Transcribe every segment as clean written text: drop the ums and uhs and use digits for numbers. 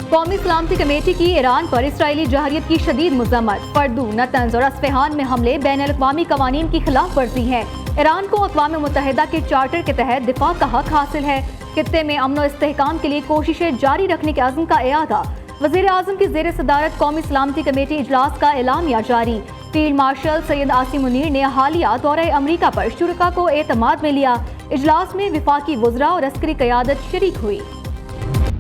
कौमी सलामती कमेटी की ईरान पर इसराइली जहरियत की शदीद मजम्मत। फर्दू, नतंज और अस्फहान में हमले बैनुल-अक़वामी कवानीन की खिलाफ वर्जी है। ईरान को अक़वाम मुत्तहिदा के चार्टर के तहत दिफा का हक हासिल है। खित्ते में अमन और इस्तेहकाम के लिए कोशिशें जारी रखने के अज़्म का इयादा। वज़ीर आज़म की ज़ेर सदारत कौमी सलामती कमेटी इजलास का एलामिया जारी। फील्ड मार्शल सैयद आसिम मुनीर ने हालिया दौरे अमरीका पर शुरका को एतमाद में लिया। इजलास में विफाकी वज़रा और अस्करी क़यादत शरीक हुई।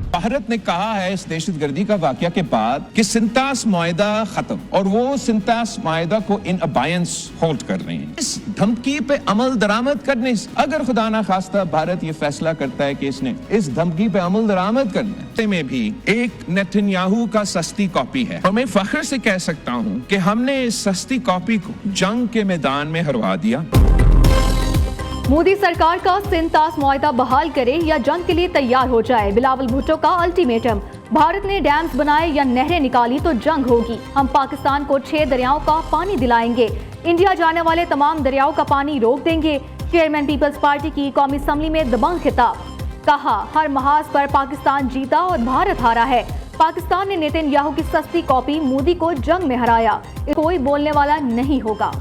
भारत ने कहा है इस दहशतगर्दी का वाकया के बाद कि सिंतास मुआहिदा खत्म, और वो सिंतास मुआहिदा को इन अबायंस होल्ड कर रहे हैं। इस धमकी पे अमल दरामद करने से अगर खुदा ना खास्ता भारत ये फैसला करता है कि इसने इस धमकी पे अमल दरामद करना है, में भी एक नेतन्याहू का सस्ती कॉपी है। और मैं फख्र से कह सकता हूँ कि हमने इस सस्ती कॉपी को जंग के मैदान में हरवा दिया। मोदी सरकार का सिंतास मुआहिदा बहाल करे या जंग के लिए तैयार हो जाए, बिलावल भुट्टो का अल्टीमेटम। भारत ने डैम्स बनाए या नहरें निकाली तो जंग होगी। हम पाकिस्तान को 6 दरियाओं का पानी दिलाएंगे। इंडिया जाने वाले तमाम दरियाओं का पानी रोक देंगे। चेयरमैन पीपल्स पार्टी की कौमी असम्बली में दबंग खिताब। कहा, हर महाज पर पाकिस्तान जीता और भारत हारा है। पाकिस्तान ने नेतन्याहू की सस्ती कॉपी मोदी को जंग में हराया। कोई बोलने वाला नहीं होगा।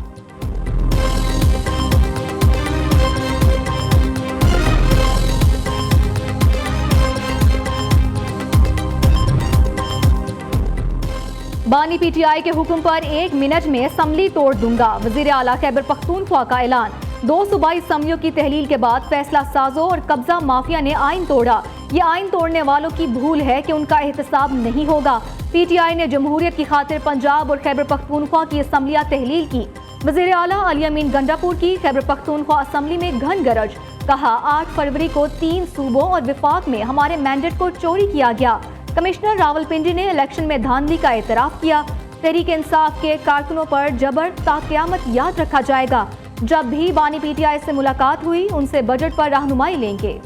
बानी पीटीआई के हुक्म पर 1 मिनट में असम्बली तोड़ दूंगा। वजीर आला खैबर पख्तूनख्वा का ऐलान। 2 सूबाई असम्बलियों की तहलील के बाद फैसला साजों और कब्जा माफिया ने आइन तोड़ा। ये आइन तोड़ने वालों की भूल है कि उनका एहतसाब नहीं होगा। पीटीआई ने जमहूरियत की खातिर पंजाब और खैबर पख्तूनख्वा की असम्बलियां तहलील की। वजीर आला अली अमीन गंडापुर की खैबर पख्तूनख्वा असम्बली में घन गरज। कहा, 8 फरवरी को 3 सूबों और विफाक में हमारे मैंडेट को चोरी किया गया। कमिश्नर रावलपिंडी ने इलेक्शन में धांधली का एतराफ किया। तहरीक इंसाफ के कारकुनों पर जबर ता क़यामत याद रखा जाएगा। जब भी बानी पीटीआई से मुलाकात हुई, उनसे बजट पर रहनुमाई लेंगे।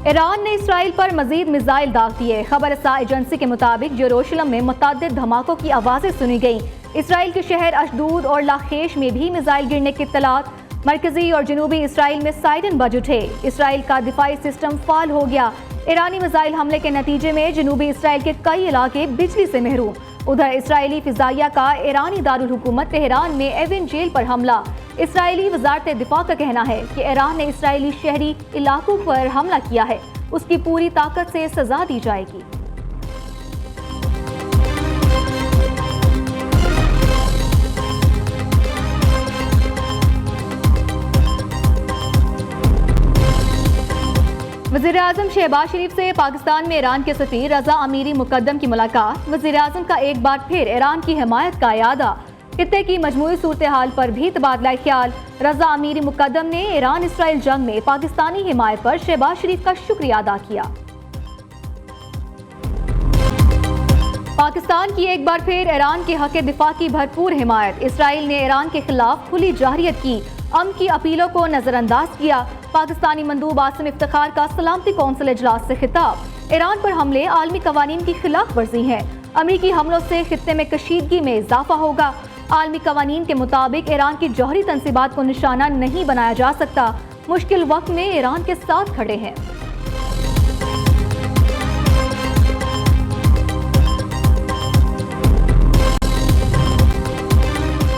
ईरान ने इसराइल पर मजीद मिसाइल दाग दिए। खबर रसा एजेंसी के मुताबिक यरूशलेम में मुतअद्दिद धमाकों की आवाजें सुनी गईं। इसराइल के शहर अशदूद और लाखेश में भी मिसाइल गिरने की इत्तलात। मरकजी और जनूबी इसराइल में साइरन बज उठे। इसराइल का दिफाई सिस्टम फाल हो गया। ईरानी मिसाइल हमले के नतीजे में जनूबी इसराइल के कई इलाके बिजली से महरूम। उधर इसराइली फिजाइया का ईरानी दारुल हुकूमत तेहरान में एविन जेल पर हमला। इसराइली वजारत दिफा का कहना है कि ईरान ने इसराइली शहरी इलाकों पर हमला किया है। उसकी पूरी ताकत से सजा दी जाएगी। वज़ीर-ए-आज़म शहबाज शरीफ से पाकिस्तान में ईरान के सफ़ीर रज़ा अमीरी मुक़द्दम की मुलाकात। वज़ीर-ए-आज़म का एक बार फिर ईरान की हिमायत का इयादा। खित्ते की मजमूई सूरत हाल पर भी तबादला ख्याल। रज़ा अमीरी मुक़द्दम ने ईरान इसराइल जंग में पाकिस्तानी हिमायत पर शहबाज शरीफ का शुक्रिया अदा किया। पाकिस्तान की एक बार फिर ईरान के हक़ दिफा की भरपूर हिमायत। इसराइल ने ईरान के खिलाफ खुली जाहिरियत की। अमन की अपीलों को नजरअंदाज किया। पाकिस्तानी मंदूब आसिम इफ्तिखार का सलामती कौंसिल इजलास से खिताब। ईरान पर हमले आलमी कवानीन की खिलाफ वर्जी है। अमरीकी हमलों से खित्ते में कशीदगी में इजाफा होगा। आलमी कवानीन के मुताबिक ईरान की जौहरी तंसीबात को निशाना नहीं बनाया जा सकता। मुश्किल वक्त में ईरान के साथ खड़े हैं।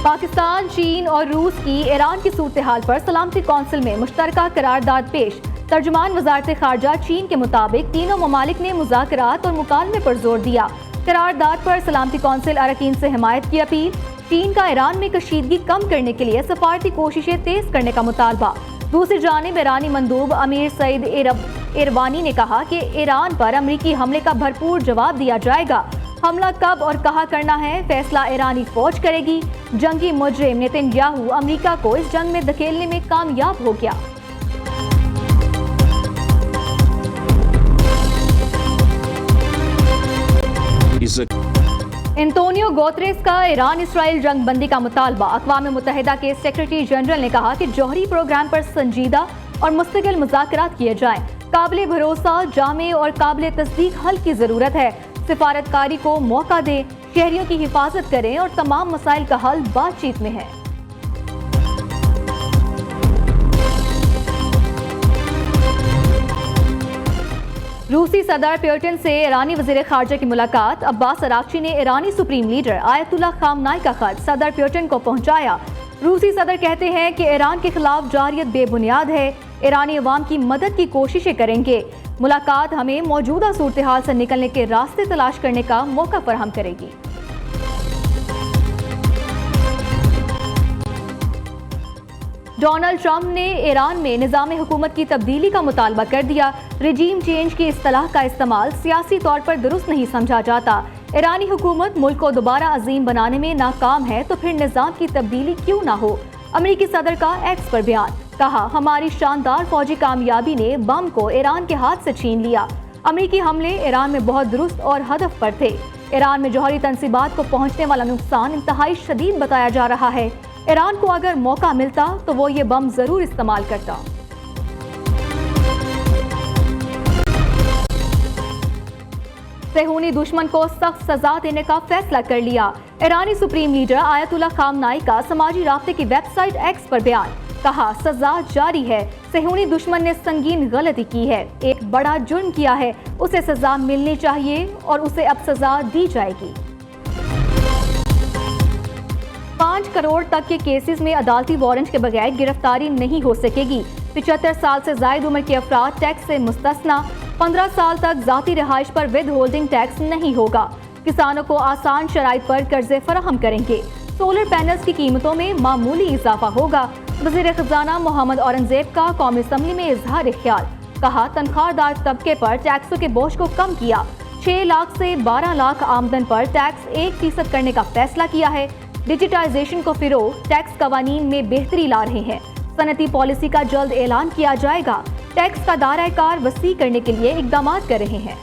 पाकिस्तान, चीन और रूस की ईरान की सूरत हाल पर सलामती कौंसिल में मुश्तरका करारदाद पेश। तर्जुमान वजारत खारजा चीन के मुताबिक तीनों ममालिक ने मुज़ाकरात और मुकालमे पर जोर दिया। करारदाद पर सलामती कौंसिल अरकान से हिमायत की अपील। चीन का ईरान में कशीदगी कम करने के लिए सफारती कोशिशें तेज करने का मुतालबा। दूसरी जानिब ईरानी मंदूब अमीर सईद इरवानी ने कहा कि ईरान पर अमरीकी हमले का भरपूर जवाब दिया जाएगा। हमला कब और कहाँ करना है, फैसला ईरानी फौज करेगी। जंगी मुजरिम नेतन्याहू अमरीका को इस जंग में धकेलने में कामयाब हो गया। एंटोनियो गुतेरेस का ईरान इसराइल जंग बंदी का मुतालबा। अक़वाम मुत्तहिदा के सेक्रेटरी जनरल ने कहा कि जौहरी प्रोग्राम पर संजीदा और मुस्तकिल मुज़ाकरात किए जाएं। काबिल भरोसा, जामे और काबिल तस्दीक हल की ज़रूरत है। सिफारतकारी को मौका दें, शहरियों की हिफाजत करें और तमाम मसाइल का हल बातचीत में है। रूसी सदर पुतिन से ईरानी वजीर खारजा की मुलाकात। अब्बास अरागची ने ईरानी सुप्रीम लीडर आयतुल्ला खामनाई का खत सदर पुतिन को पहुंचाया। रूसी सदर कहते हैं कि ईरान के खिलाफ जारियत बेबुनियाद है, ईरानी अवाम की मदद की कोशिशें करेंगे। मुलाकात हमें मौजूदा सूरत हाल से निकलने के रास्ते तलाश करने का मौका फराहम करेगी। डोनाल्ड ट्रंप ने ईरान में निज़ाम हुकूमत की तब्दीली का मुतालबा कर दिया। रिजीम चेंज की इस्तिलाह का इस्तेमाल सियासी तौर पर दुरुस्त नहीं समझा जाता। ईरानी हुकूमत मुल्क को दोबारा अजीम बनाने में नाकाम है तो फिर निज़ाम की तब्दीली क्यों ना हो। अमरीकी सदर का एक्स पर बयान, कहा हमारी शानदार फौजी कामयाबी ने बम को ईरान के हाथ से छीन लिया। अमरीकी हमले ईरान में बहुत दुरुस्त और हदफ पर थे। ईरान में जौहरी तंसीबात को पहुंचने वाला नुकसान इंतहाई शदीद बताया जा रहा है। ईरान को अगर मौका मिलता तो वो ये बम जरूर इस्तेमाल करता। सेहूनी दुश्मन को सख्त सजा देने का फैसला कर लिया। ईरानी सुप्रीम लीडर आयतुल्ला खामनाई का समाजी राब्ते की वेबसाइट एक्स पर बयान, कहा सजा जारी है। सेहूनी दुश्मन ने संगीन गलती की है, एक बड़ा जुर्म किया है, उसे सजा मिलनी चाहिए और उसे अब सजा दी जाएगी। 5 करोड़ तक के केसेस में अदालती वारंट के बगैर गिरफ्तारी नहीं हो सकेगी। 75 साल से जायद उम्र के अफराद टैक्स से मुस्तस्ना। 15 साल तक जाती रिहाइश पर विद होल्डिंग टैक्स नहीं होगा। किसानों को आसान शराइत पर कर्जे फराहम करेंगे। सोलर पैनल्स की कीमतों में मामूली इजाफा होगा। वज़ीर खजाना मोहम्मद औरंगजेब का कौमी असम्बली में इजहार ख्याल, कहा तनख्वाहदार तबके पर टैक्सों के बोझ को कम किया। 6 लाख से 12 लाख आमदन पर टैक्स 1% करने का फैसला किया है। डिजिटाइजेशन को फिरोग, टैक्स कवानीन में बेहतरी ला रहे हैं। सनती पॉलिसी का जल्द ऐलान किया जाएगा। टैक्स का दायरा-ए-कार वसी करने के लिए इकदाम कर रहे हैं।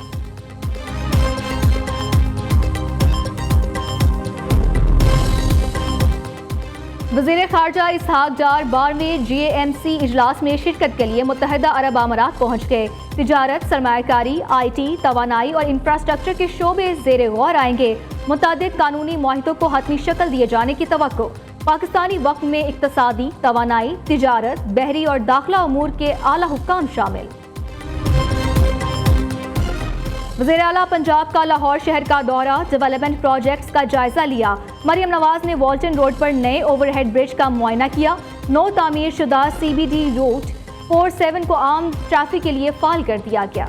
वज़ीर खारजा इसहाक डार 12वें GAMC इजलास में शिरकत के लिए मुत्तहिदा अरब अमारात पहुंच गए। तिजारत, सरमायाकारी, IT, तवानाई और इंफ्रास्ट्रक्चर के शोबे ज़ेरे गौर आएंगे। मुतादिद कानूनी मुआहिदों को हतमी शक्ल दिए जाने की तवक्को। पाकिस्तानी वक्त में इक्तसादी, तवानाई, तिजारत, बहरी और दाखिला उमूर के आला हुक्काम शामिल। वज़ीर आला पंजाब का लाहौर शहर का दौरा, डेवलपमेंट प्रोजेक्ट्स का जायजा लिया। मरियम नवाज ने वॉल्टन रोड पर नए ओवरहेड ब्रिज का मुआयना किया। नौ तामीर शुदा CBD रूट 47 को आम ट्रैफिक के लिए फाल कर दिया गया।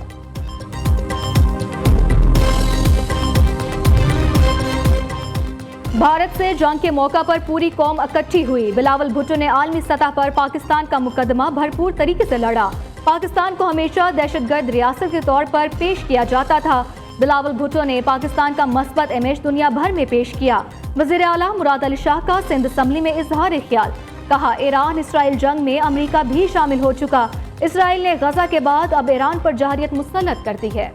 भारत से जंग के मौका पर पूरी कौम इकट्ठी हुई। बिलावल भुट्टो ने आलमी सतह पर पाकिस्तान का मुकदमा भरपूर तरीके से लड़ा। पाकिस्तान को हमेशा दहशतगर्द रियासत के तौर पर पेश किया जाता था। बिलावल भुट्टो ने पाकिस्तान का मस्बत इमेज दुनिया भर में पेश किया। वज़ीर आला मुराद अली शाह का सिंध असम्बली में इजहार ख्याल, कहा ईरान इसराइल जंग में अमेरिका भी शामिल हो चुका। इसराइल ने गजा के बाद अब ईरान पर जहरियत मुसल्लत कर दी है।